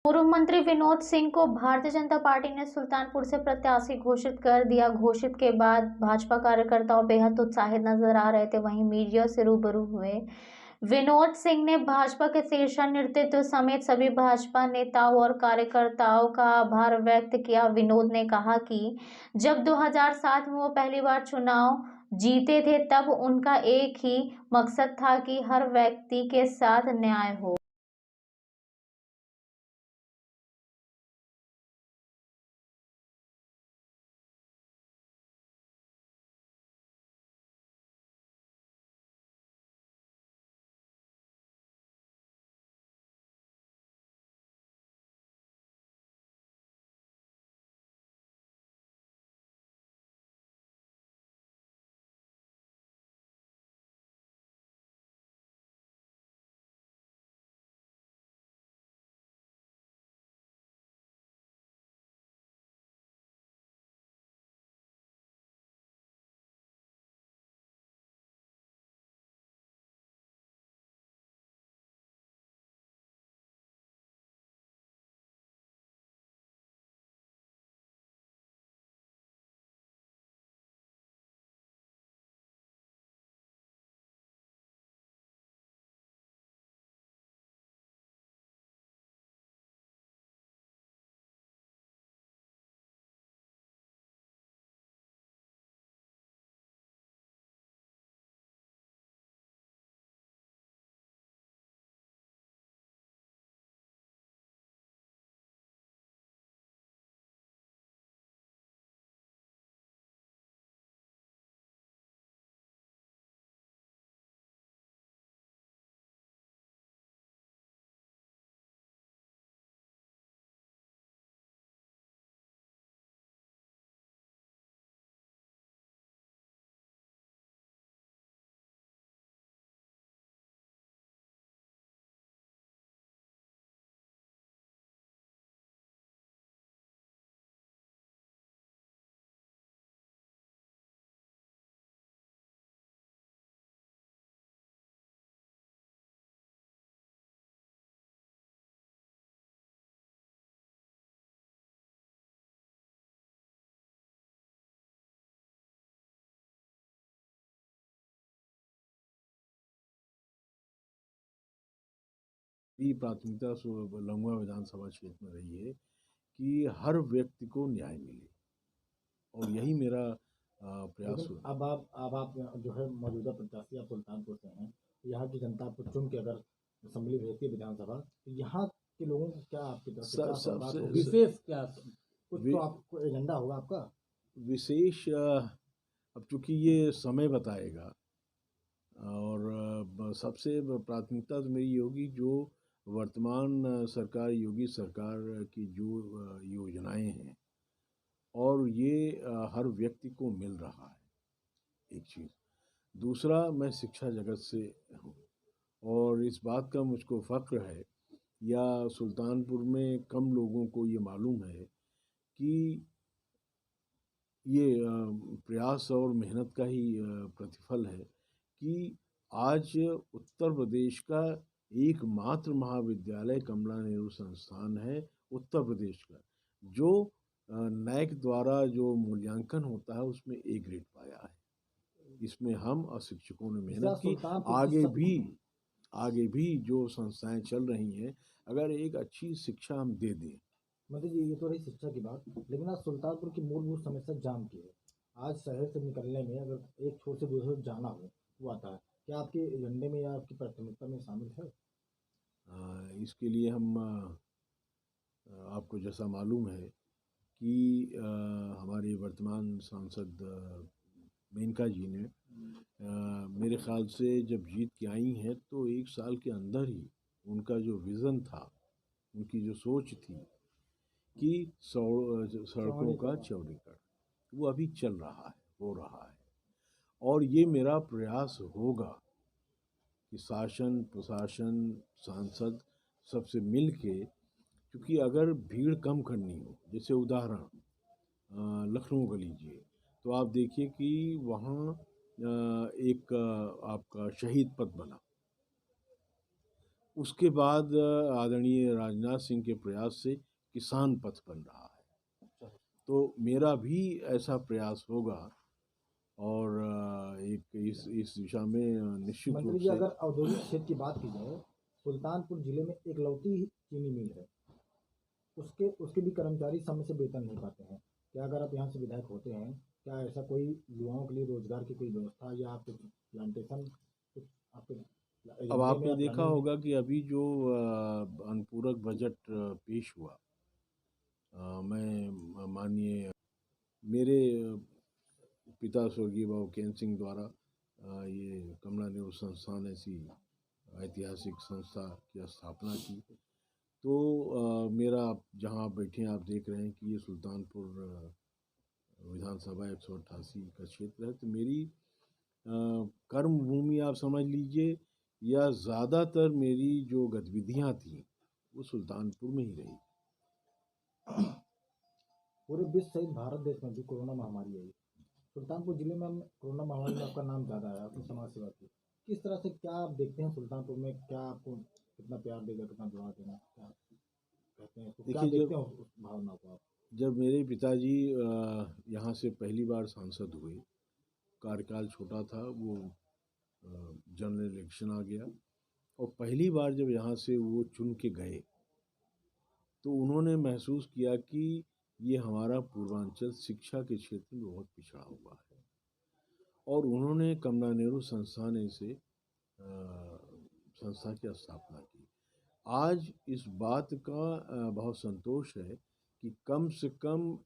पूर्व मंत्री विनोद सिंह को भारतीय जनता पार्टी ने सुल्तानपुर से प्रत्याशी घोषित कर दिया। घोषित के बाद भाजपा कार्यकर्ताओं बेहद उत्साहित नजर आ रहे थे। वहीं मीडिया से रूबरू हुए विनोद सिंह ने भाजपा के शीर्ष नेतृत्व समेत सभी भाजपा नेताओं और कार्यकर्ताओं का आभार व्यक्त किया। विनोद ने कहा कि जब 2007 में वो पहली बार चुनाव जीते थे, तब उनका एक ही मकसद था कि हर व्यक्ति के साथ न्याय हो। भी प्राथमिकता लंबा विधानसभा क्षेत्र में रही है कि हर व्यक्ति को न्याय मिले और यही मेरा प्रयास लेकिन हुआ। अब आप जो है मौजूदा प्रत्याशी आप सुल्तानपुर से हैं, तो यहाँ की जनता आपको चुन के अगर असेंबली भेजती है विधानसभा, तो यहाँ के लोगों को क्या आपकी तरफ से क्या सवाल हो, विशेष क्या कुछ तो आपको एजेंडा होगा आपका विशेष अब चूंकि ये समय बताएगा और सबसे प्राथमिकता तो मेरी होगी जो वर्तमान सरकार योगी सरकार की जो योजनाएं हैं और ये हर व्यक्ति को मिल रहा है, एक चीज़। दूसरा, मैं शिक्षा जगत से हूँ और इस बात का मुझको फ़ख्र है या सुल्तानपुर में कम लोगों को ये मालूम है कि ये प्रयास और मेहनत का ही प्रतिफल है कि आज उत्तर प्रदेश का एकमात्र महाविद्यालय कमला नेहरू संस्थान है उत्तर प्रदेश का, जो नैक द्वारा जो मूल्यांकन होता है उसमें ए ग्रेड पाया है। इसमें हम और शिक्षकों ने मेहनत की। आगे भी जो संस्थाएं चल रही हैं, अगर एक अच्छी शिक्षा हम दे दें। मतलब ये तो रही शिक्षा की बात, लेकिन आज सुल्तानपुर की मूलभूत समस्या जाम की है। आज शहर से निकलने में अगर एक छोर से दूसरे जाना हो वो आता है, क्या आपके एजेंडे में या आपकी प्राथमिकता में शामिल है? इसके लिए हम आपको जैसा मालूम है कि हमारे वर्तमान सांसद मेनका जी ने मेरे ख्याल से जब जीत के आई हैं तो 1 साल के अंदर ही उनका जो विज़न था, उनकी जो सोच थी कि सड़कों का चौड़ीकरण, वो अभी चल रहा है, हो रहा है। और ये मेरा प्रयास होगा कि शासन प्रशासन सांसद सबसे मिल के, क्योंकि अगर भीड़ कम करनी हो, जैसे उदाहरण लखनऊ का लीजिए, तो आप देखिए कि वहाँ एक आपका शहीद पथ बना, उसके बाद आदरणीय राजनाथ सिंह के प्रयास से किसान पथ बन रहा है। तो मेरा भी ऐसा प्रयास होगा और एक इस दिशा में निश्चित रूप मंत्री जी, से। अगर औद्योगिक क्षेत्र की बात की जाए, सुल्तानपुर जिले में एकलौती चीनी मिल है, उसके उसके भी कर्मचारी समय से वेतन नहीं पाते हैं। क्या अगर आप यहाँ से विधायक होते हैं, क्या ऐसा कोई युवाओं के लिए रोजगार की कोई व्यवस्था या आपके प्लांटेशन कुछ आपके अब एजेंडे में आपने या देखा प्लानिंग में? होगा कि अभी जो अनुपूरक बजट पेश हुआ, मैं माननीय मेरे पिता स्वर्गीय बाबूकेन सिंह द्वारा ये कमला नेहरू संस्थान ऐसी ऐतिहासिक संस्था की स्थापना की। तो मेरा जहाँ आप बैठे हैं आप देख रहे हैं कि ये सुल्तानपुर विधानसभा 188 का क्षेत्र है। तो मेरी कर्म भूमि आप समझ लीजिए, या ज़्यादातर मेरी जो गतिविधियाँ थी वो सुल्तानपुर में ही रही। पूरे विश्व सहित भारत देश में भी कोरोना महामारी आई, सुल्तानपुर जिले में कोरोना महामारी में आपका नाम ज़्यादा आया, आपकी समाज सेवा की। किस तरह से क्या आप देखते हैं सुल्तानपुर में, क्या आपको कितना प्यार देगा, कितना दुआ देना, क्या कहते हैं, तो क्या देखिए, देखते हैं उस भावना को आप? जब मेरे पिताजी यहाँ से पहली बार सांसद हुए, कार्यकाल छोटा था, वो जनरल इलेक्शन आ गया और पहली बार जब यहाँ से वो चुन के गए तो उन्होंने महसूस किया कि ये हमारा पूर्वांचल शिक्षा के क्षेत्र में बहुत पिछड़ा हुआ है और उन्होंने कमला नेहरू संस्थान ऐसे संस्था की स्थापना की। आज इस बात का बहुत संतोष है कि कम से कम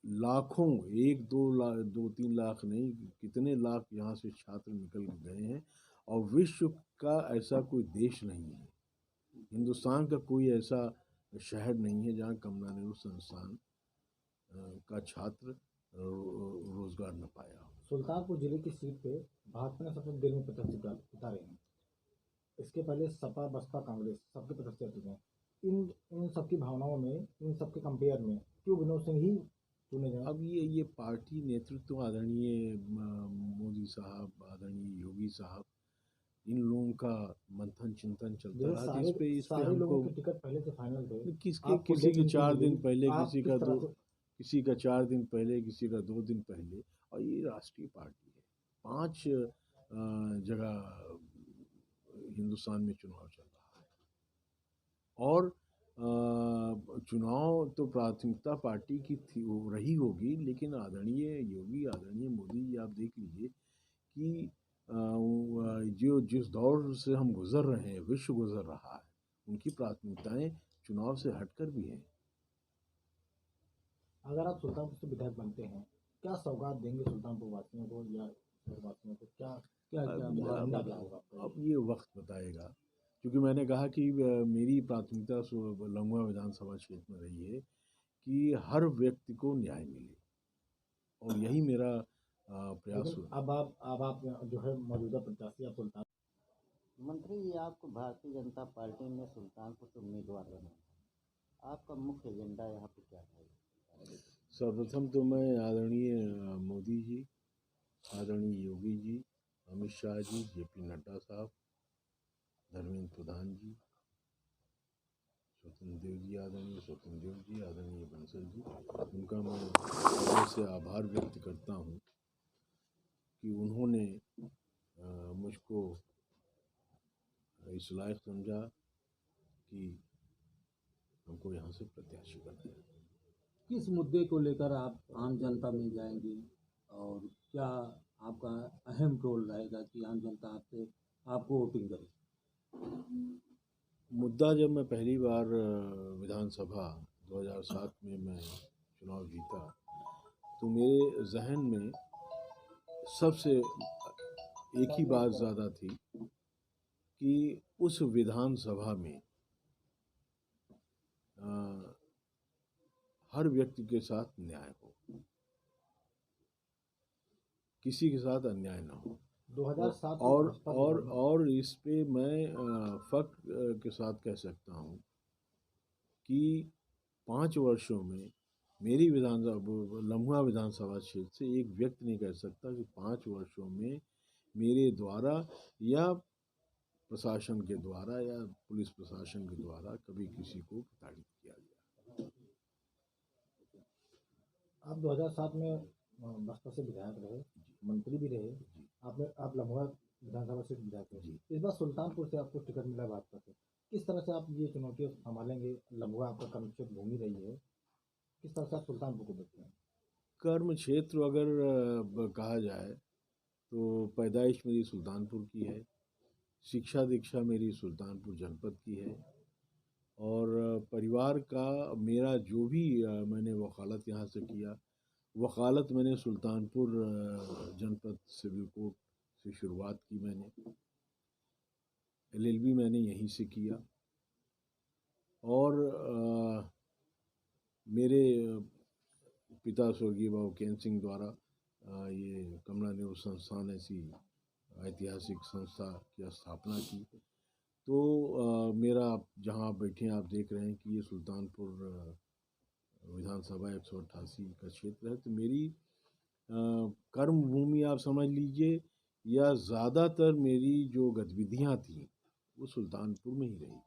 लाखों, 1-2 लाख 2-3 लाख नहीं, कितने लाख यहाँ से छात्र निकल गए हैं और विश्व का ऐसा कोई देश नहीं है, हिंदुस्तान का कोई ऐसा शहर नहीं है जहाँ कमला नेहरू संस्थान का छात्र रोजगार न पाया हो। सुल्तानपुर जिले की सीट पे भाजपा ने सबसे दिल में प्रत्याशी उतारे हैं। इसके पहले सपा, बसपा, कांग्रेस सबके प्रत्याशी चुके हैं। इन इन सबकी भावनाओं में, इन सबके कंपेयर में क्यों विनोद सिंह ही चुने जाए? अब ये पार्टी नेतृत्व आदरणीय मोदी साहब, आदरणीय योगी साहब, इन लोगों का मंथन चिंतन चलता रहा। इस पे सारे लोगों हमको के टिकट पहले से फाइनल थे। किसी आपको के 4 दिन पहले, आप किसी किस तरह से? किसी का 4 दिन पहले, किसी का 2 दिन पहले। और ये राष्ट्रीय पार्टी है, 5 जगह हिंदुस्तान में चुनाव चल रहा है और चुनाव तो प्राथमिकता पार्टी की थी, वो रही होगी, लेकिन आदरणीय योगी, आदरणीय मोदी जी, आप देख लीजिए कि जो जिस दौर से हम गुजर रहे हैं, विश्व गुजर रहा है, उनकी प्राथमिकताएं चुनाव से हटकर भी हैं। अगर आप सुल्तानपुर से विधायक बनते हैं, क्या सौगात देंगे सुल्तानपुर वासियों को या शहर वासियों को? क्या क्या क्या मुआवजा क्या होगा आपका? अब ये वक्त बताएगा, क्योंकि मैंने कहा कि मेरी प्राथमिकता लंगुआ विधानसभा क्षेत्र में रही है कि हर व्यक्ति को न्याय मिले और यही मेरा प्रयास हुआ। अब आप जो है मौजूदा प्रत्याशी आप सुल्तान। मंत्री जी, आपको भारतीय जनता पार्टी ने सुल्तानपुर से उम्मीदवार बनाया, आपका मुख्य एजेंडा यहाँ पे क्या है? सर्वप्रथम तो मैं आदरणीय मोदी जी, आदरणीय योगी जी, अमित शाह जी, JP नड्डा साहब, धर्मेंद्र प्रधान जी, स्वतंत्र देव जी, आदरणीय स्वतंत्र देव जी, आदरणीय बंसल जी, उनका मैं हृदय से आभार व्यक्त करता हूँ कि उन्होंने मुझको इस लायक समझा कि हमको यहाँ से प्रत्याशी बनाया। किस मुद्दे को लेकर आप आम जनता में जाएंगे और क्या आपका अहम रोल रहेगा कि आम जनता आपको वोटिंग करे? मुद्दा, जब मैं पहली बार विधानसभा 2007 में मैं चुनाव जीता तो मेरे जहन में सबसे एक ही बात ज़्यादा थी कि उस विधानसभा में हर व्यक्ति के साथ न्याय हो, किसी के साथ अन्याय ना हो। 2007 और इस पे मैं फख्र के साथ कह सकता हूँ कि 5 वर्षों में मेरी लम्हा विधानसभा क्षेत्र से एक व्यक्ति नहीं कह सकता कि 5 वर्षों में मेरे द्वारा या प्रशासन के द्वारा या पुलिस प्रशासन के द्वारा कभी किसी को प्रताड़ित किया गया। आप 2007 में बस्तर से विधायक रहे, मंत्री भी रहे, आप लम्होआ विधानसभा से विधायक रहे। इस बार सुल्तानपुर से आपको टिकट मिला भाजपा से, किस तरह से आप ये चुनौतियाँ संभालेंगे? लम्होआ आपका कर्म क्षेत्र भूमि रही है, किस तरह से आप सुल्तानपुर को देखते हैं? कर्म क्षेत्र अगर कहा जाए तो पैदाइश मेरी सुल्तानपुर की है, शिक्षा दीक्षा मेरी सुल्तानपुर जनपद की है, और परिवार का मेरा जो भी मैंने वकालत यहाँ से किया, वकालत मैंने सुल्तानपुर जनपद सिविल कोर्ट से शुरुआत की। मैंने LLB मैंने यहीं से किया, और मेरे पिता स्वर्गीय बाबू केन सिंह द्वारा ये कमला नेहरू संस्थान ऐसी ऐतिहासिक संस्था की स्थापना की। तो मेरा जहाँ आप बैठे हैं आप देख रहे हैं कि ये सुल्तानपुर विधानसभा 188 का क्षेत्र है। तो मेरी कर्म भूमि आप समझ लीजिए, या ज़्यादातर मेरी जो गतिविधियाँ थी वो सुल्तानपुर में ही रही।